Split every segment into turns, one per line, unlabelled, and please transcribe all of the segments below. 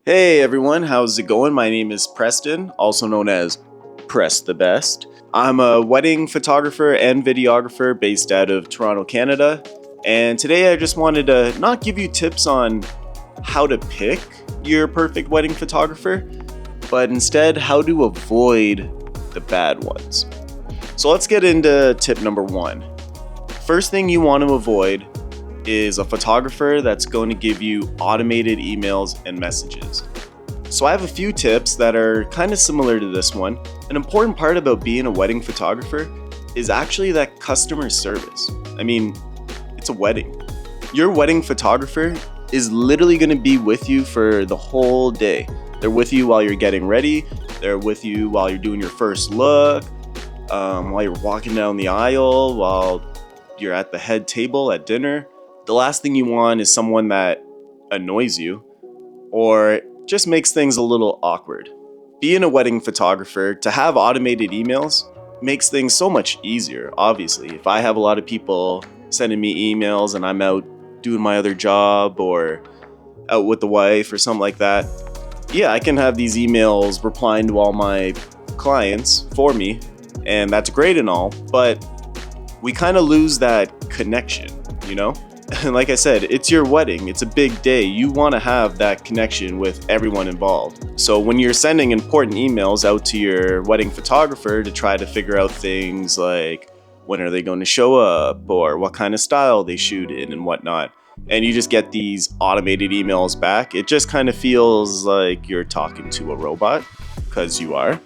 Hey everyone, how's it going? My name is Preston, also known as Press the Best. I'm a wedding photographer and videographer based out of Toronto, Canada. And today I just wanted to not give you tips on how to pick your perfect wedding photographer, but instead how to avoid the bad ones. So let's get into tip number one. First thing you want to avoid is a photographer that's going to give you automated emails and messages. So I have a few tips that are kind of similar to this one. An important part about being a wedding photographer is actually that customer service. I mean, it's a wedding. Your wedding photographer is literally going to be with you for the whole day. They're with you while you're getting ready. They're with you while you're doing your first look, while you're walking down the aisle, while you're at the head table at dinner. The last thing you want is someone that annoys you or just makes things a little awkward. Being a wedding photographer, to have automated emails makes things so much easier, obviously. If I have a lot of people sending me emails and I'm out doing my other job or out with the wife or something like that, yeah, I can have these emails replying to all my clients for me, and that's great and all, but we kind of lose that connection, you know? And like I said, it's your wedding. It's a big day. You want to have that connection with everyone involved. So when you're sending important emails out to your wedding photographer to try to figure out things like when are they going to show up or what kind of style they shoot in and whatnot, and you just get these automated emails back, it just kind of feels like you're talking to a robot, because you are.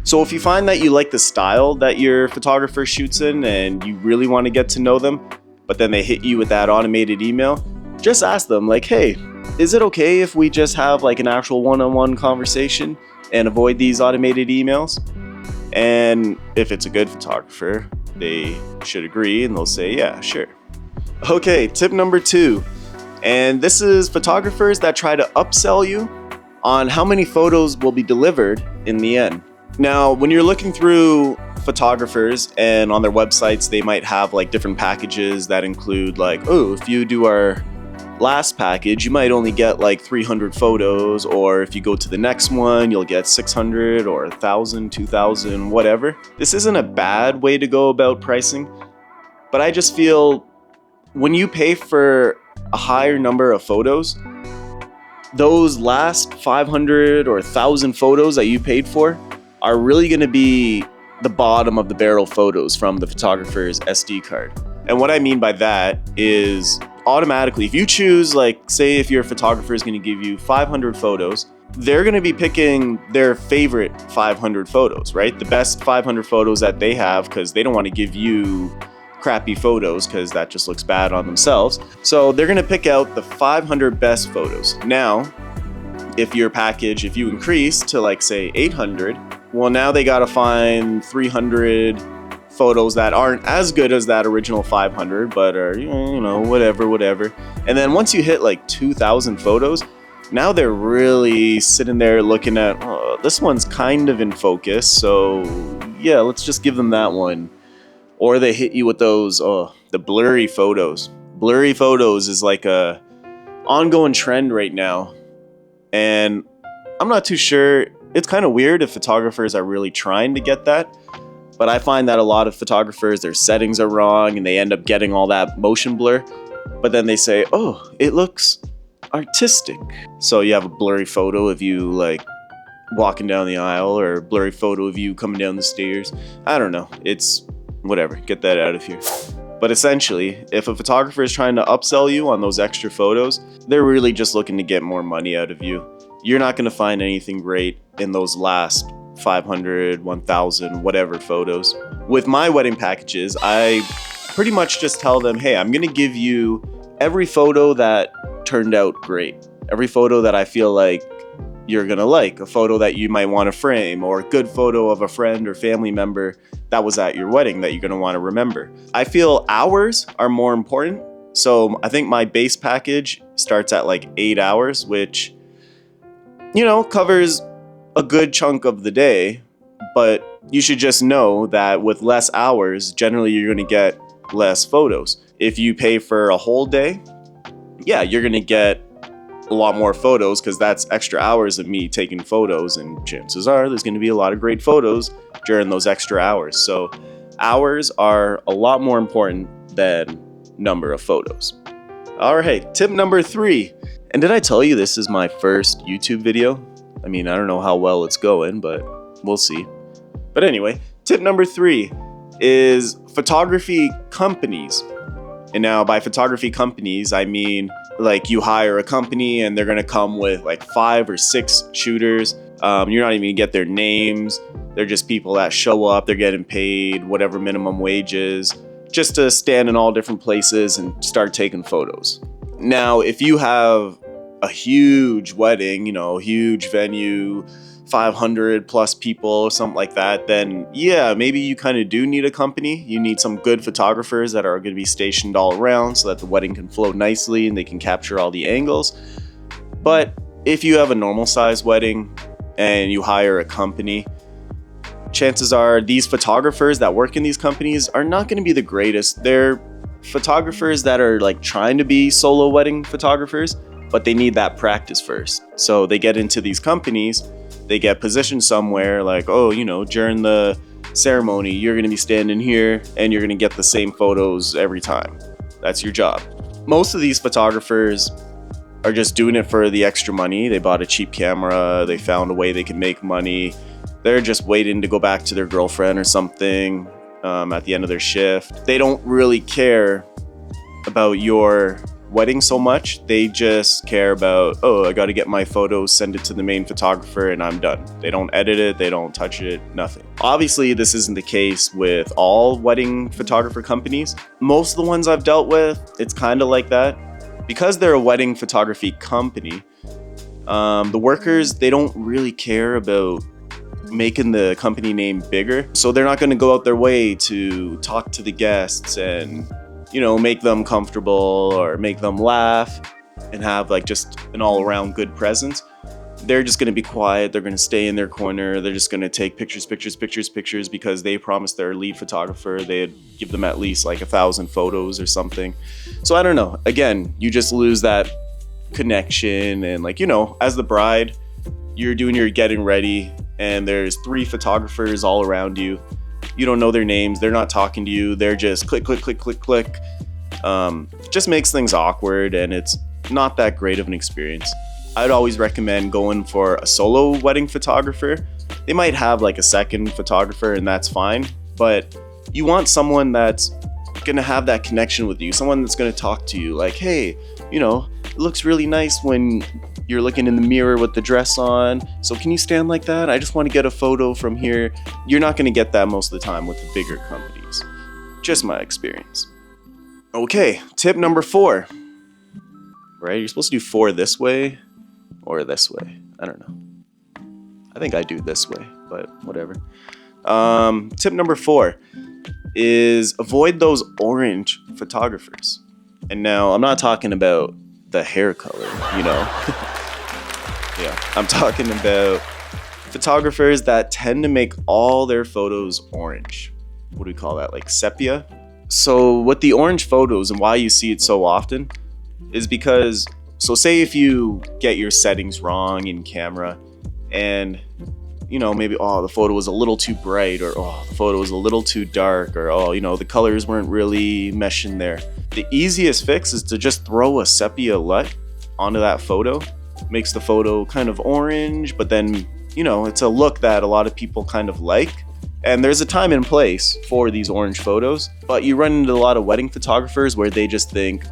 So if you find that you like the style that your photographer shoots in and you really want to get to know them, but then they hit you with that automated email, just ask them like, hey, is it okay if we just have like an actual one-on-one conversation and avoid these automated emails? And if it's a good photographer, they should agree and they'll say, yeah, sure. Okay, tip number two. And this is photographers that try to upsell you on how many photos will be delivered in the end. Now, when you're looking through photographers and on their websites, they might have like different packages that include like, oh, if you do our last package, you might only get like 300 photos, or if you go to the next one, you'll get 600 or 1,000, 2,000, whatever. This isn't a bad way to go about pricing, but I just feel when you pay for a higher number of photos, those last 500 or 1,000 photos that you paid for are really going to be the bottom of the barrel photos from the photographer's SD card. And what I mean by that is automatically, if you choose, like, say if your photographer is going to give you 500 photos, they're going to be picking their favorite 500 photos, right? The best 500 photos that they have, because they don't want to give you crappy photos because that just looks bad on themselves. So they're going to pick out the 500 best photos. Now, if your package, if you increase to like say 800, well, now they got to find 300 photos that aren't as good as that original 500, but are, you know, whatever. And then once you hit like 2,000 photos, now they're really sitting there looking at, oh, this one's kind of in focus. So yeah, let's just give them that one. Or they hit you with those, the blurry photos. Blurry photos is like a ongoing trend right now. And I'm not too sure. It's kind of weird if photographers are really trying to get that, but I find that a lot of photographers, their settings are wrong and they end up getting all that motion blur, but then they say, oh, it looks artistic. So you have a blurry photo of you like walking down the aisle, or a blurry photo of you coming down the stairs. I don't know. It's whatever. Get that out of here. But essentially, if a photographer is trying to upsell you on those extra photos, they're really just looking to get more money out of you. You're not going to find anything great in those last 500, 1,000, whatever photos. With my wedding packages, I pretty much just tell them, hey, I'm going to give you every photo that turned out great. Every photo that I feel like you're going to like. A photo that you might want to frame, or a good photo of a friend or family member that was at your wedding that you're going to want to remember. I feel hours are more important. So I think my base package starts at like 8 hours, which, you know, covers a good chunk of the day, but you should just know that with less hours, generally you're going to get less photos. If you pay for a whole day, yeah, you're going to get a lot more photos because that's extra hours of me taking photos, and chances are there's going to be a lot of great photos during those extra hours. So hours are a lot more important than number of photos. All right, tip number 3. And did I tell you this is my first YouTube video? I mean, I don't know how well it's going, but we'll see. But anyway, tip number 3 is photography companies. And now by photography companies, I mean like you hire a company and they're gonna come with like 5 or 6 shooters. You're not even gonna get their names. They're just people that show up, they're getting paid whatever minimum wage is, just to stand in all different places and start taking photos. Now, if you have a huge wedding, huge venue, 500 plus people or something like that, then yeah, maybe you kind of do need a company. You need some good photographers that are going to be stationed all around so that the wedding can flow nicely and they can capture all the angles. But if you have a normal size wedding and you hire a company, chances are these photographers that work in these companies are not going to be the greatest. They're photographers that are like trying to be solo wedding photographers, but they need that practice first. So they get into these companies, they get positioned somewhere like, oh, during the ceremony, you're going to be standing here and you're going to get the same photos every time. That's your job. Most of these photographers are just doing it for the extra money. They bought a cheap camera. They found a way they can make money. They're just waiting to go back to their girlfriend or something at the end of their shift. They don't really care about your wedding so much. They just care about, oh, I got to get my photos, send it to the main photographer, and I'm done. They don't edit it, they don't touch it, nothing. Obviously, this isn't the case with all wedding photographer companies. Most of the ones I've dealt with, it's kind of like that. Because they're a wedding photography company, the workers, they don't really care about making the company name bigger. So they're not going to go out their way to talk to the guests and make them comfortable or make them laugh and have like just an all-around good presence. They're just going to be quiet. They're going to stay in their corner. They're just going to take pictures because they promised their lead photographer they'd give them at least like 1,000 photos or something. So I don't know. Again, you just lose that connection. And as the bride, you're doing your getting ready and there's 3 photographers all around you. You don't know their names. They're not talking to you. They're just click, click, click, click, click. Just makes things awkward and it's not that great of an experience. I'd always recommend going for a solo wedding photographer. They might have like a second photographer and that's fine, but you want someone that's going to have that connection with you, someone that's going to talk to you like, hey, it looks really nice when you're looking in the mirror with the dress on. So can you stand like that? I just want to get a photo from here. You're not going to get that most of the time with the bigger companies. Just my experience. Okay, tip number 4. Right? You're supposed to do 4 this way or this way. I don't know. I think I do this way, but whatever. Tip number 4 is avoid those orange photographers. And now I'm not talking about the hair color, Yeah, I'm talking about photographers that tend to make all their photos orange. What do we call that? Like sepia? So with the orange photos and why you see it so often is because, so say if you get your settings wrong in camera and maybe, the photo was a little too bright or, the photo was a little too dark or, the colors weren't really meshing there. The easiest fix is to just throw a sepia LUT onto that photo. Makes the photo kind of orange, but then, it's a look that a lot of people kind of like. And there's a time and place for these orange photos, but you run into a lot of wedding photographers where they just think,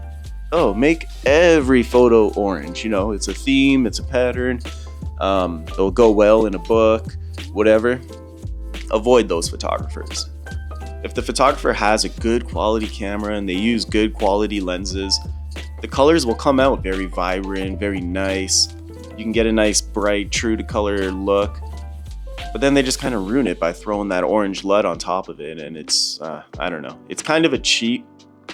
oh, make every photo orange. It's a theme, it's a pattern. It'll go well in a book, whatever. Avoid those photographers. If the photographer has a good quality camera and they use good quality lenses, the colors will come out very vibrant, very nice. You can get a nice, bright, true to color look. But then they just kind of ruin it by throwing that orange LUT on top of it. And it's, I don't know. It's kind of a cheat.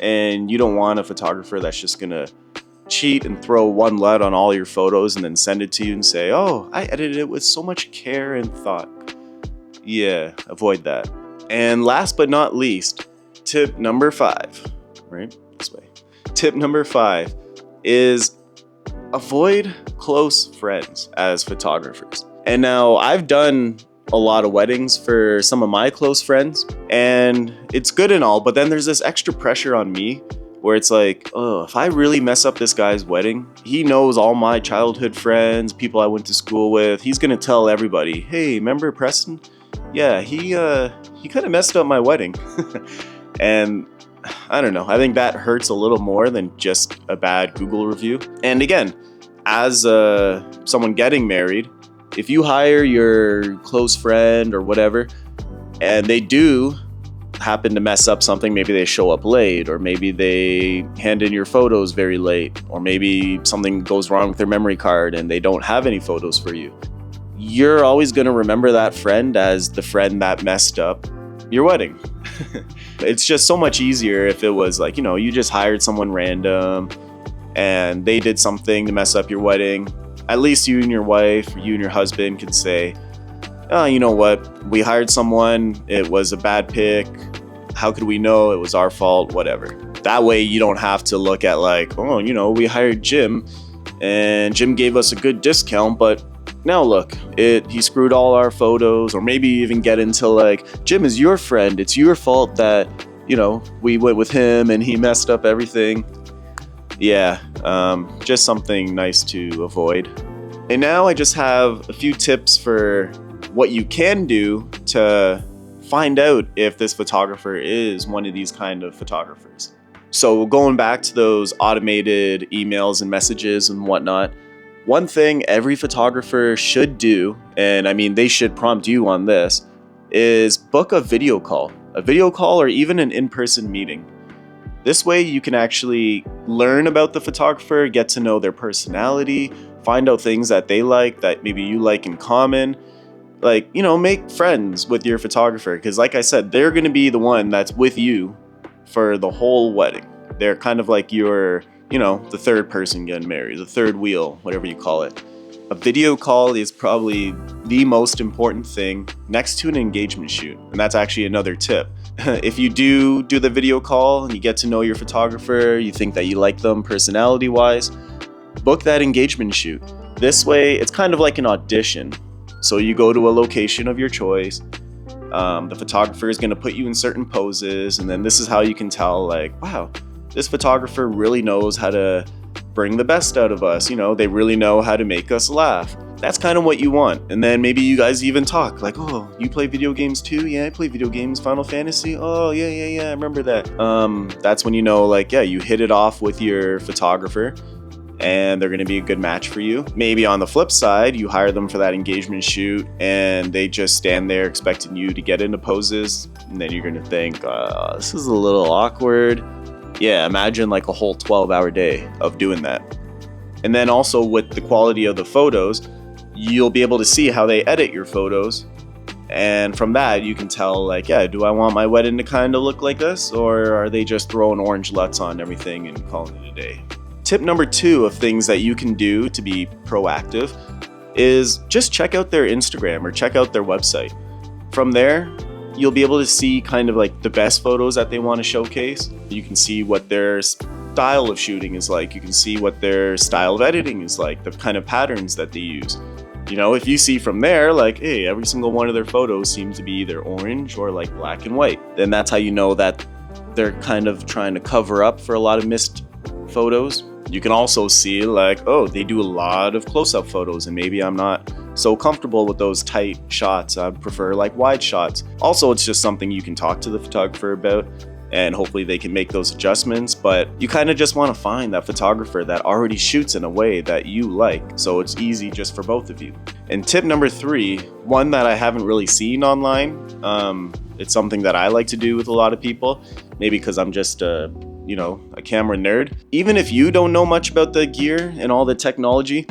And you don't want a photographer that's just going to cheat and throw one LUT on all your photos and then send it to you and say, oh, I edited it with so much care and thought. Yeah, avoid that. And last but not least, tip number 5, right? This way. Tip number 5 is avoid close friends as photographers. And now I've done a lot of weddings for some of my close friends, and it's good and all, but then there's this extra pressure on me where it's like, oh, if I really mess up this guy's wedding, he knows all my childhood friends, people I went to school with. He's gonna tell everybody, hey, remember Preston? Yeah, he kind of messed up my wedding. And I don't know, I think that hurts a little more than just a bad Google review. And again, as someone getting married, if you hire your close friend or whatever, and they do happen to mess up something, maybe they show up late, or maybe they hand in your photos very late, or maybe something goes wrong with their memory card and they don't have any photos for you, you're always going to remember that friend as the friend that messed up your wedding. It's just so much easier if it was like, you just hired someone random and they did something to mess up your wedding. At least you and your wife, or you and your husband can say, oh, you know what, we hired someone, it was a bad pick, how could we know it was our fault, whatever. That way you don't have to look at like, oh, we hired Jim and Jim gave us a good discount, but now look, he screwed all our photos. Or maybe even get into like, Jim is your friend, it's your fault that, we went with him and he messed up everything. Yeah, just something nice to avoid. And now I just have a few tips for what you can do to find out if this photographer is one of these kind of photographers. So going back to those automated emails and messages and whatnot, one thing every photographer should do, and I mean they should prompt you on this, is book a video call or even an in-person meeting. This way you can actually learn about the photographer, get to know their personality, find out things that they like that maybe you like in common. Like, make friends with your photographer, because like I said, they're going to be the one that's with you for the whole wedding. They're kind of like your, the third person getting married, the third wheel, whatever you call it. A video call is probably the most important thing next to an engagement shoot. And that's actually another tip. If you do the video call and you get to know your photographer, you think that you like them personality-wise, book that engagement shoot. This way, it's kind of like an audition. So you go to a location of your choice. The photographer is going to put you in certain poses, and then this is how you can tell, like, wow, this photographer really knows how to bring the best out of us. They really know how to make us laugh. That's kind of what you want. And then maybe you guys even talk like, oh, you play video games too? Yeah, I play video games, Final Fantasy. Oh, yeah, I remember that. That's when you hit it off with your photographer and they're going to be a good match for you. Maybe on the flip side, you hire them for that engagement shoot and they just stand there expecting you to get into poses, and then you're going to think, this is a little awkward. Yeah, imagine like a whole 12-hour day of doing that. And then also with the quality of the photos, you'll be able to see how they edit your photos. And from that, you can tell like, yeah, do I want my wedding to kind of look like this? Or are they just throwing orange LUTs on everything and calling it a day? Tip number 2 of things that you can do to be proactive is just check out their Instagram or check out their website. From there, you'll be able to see kind of like the best photos that they want to showcase. You can see what their style of shooting is like. You can see what their style of editing is like, the kind of patterns that they use. If you see from there, like, hey, every single one of their photos seems to be either orange or like black and white, then that's how you know that they're kind of trying to cover up for a lot of missed photos. You can also see like, oh, they do a lot of close-up photos and maybe I'm not so comfortable with those tight shots. I prefer like wide shots. Also, it's just something you can talk to the photographer about and hopefully they can make those adjustments, but you kind of just want to find that photographer that already shoots in a way that you like, so it's easy just for both of you. And tip number 3, one that I haven't really seen online, it's something that I like to do with a lot of people, maybe because I'm just a camera nerd. Even if you don't know much about the gear and all the technology,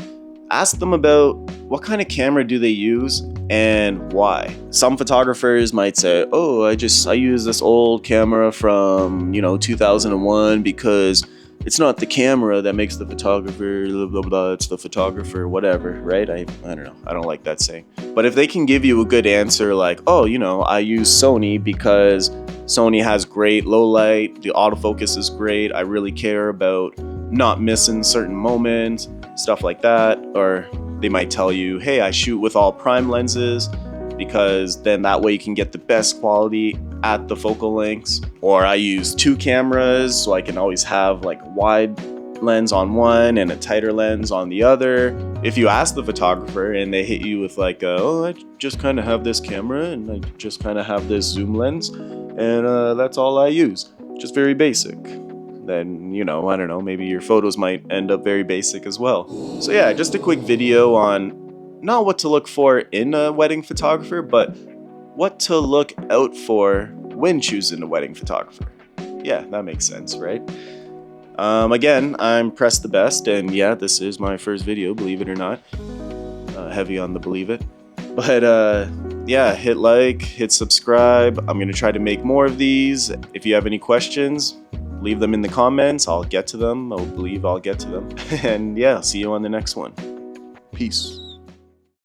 ask them about what kind of camera do they use and why. Some photographers might say, oh, I use this old camera from 2001 because it's not the camera that makes the photographer blah blah blah, it's the photographer, whatever, right? I don't know, I don't like that saying. But if they can give you a good answer like, oh, I use Sony because Sony has great low light, the autofocus is great, I really care about not missing certain moments, stuff like that. Or they might tell you, hey, I shoot with all prime lenses, because then that way you can get the best quality at the focal lengths. Or I use 2 cameras, so I can always have like wide lens on one and a tighter lens on the other. If you ask the photographer and they hit you with like, oh, I just kind of have this camera and I just kind of have this zoom lens, and that's all I use, just very basic, then, you know, I don't know, maybe your photos might end up very basic as well. So yeah, just a quick video on not what to look for in a wedding photographer, but what to look out for when choosing a wedding photographer. Yeah, that makes sense, right? Again, I'm Press the Best, and yeah, this is my first video, believe it or not. Heavy on the believe it. But yeah, hit like, hit subscribe. I'm gonna try to make more of these. If you have any questions, leave them in the comments. I'll get to them. I believe I'll get to them. And yeah, see you on the next one. Peace.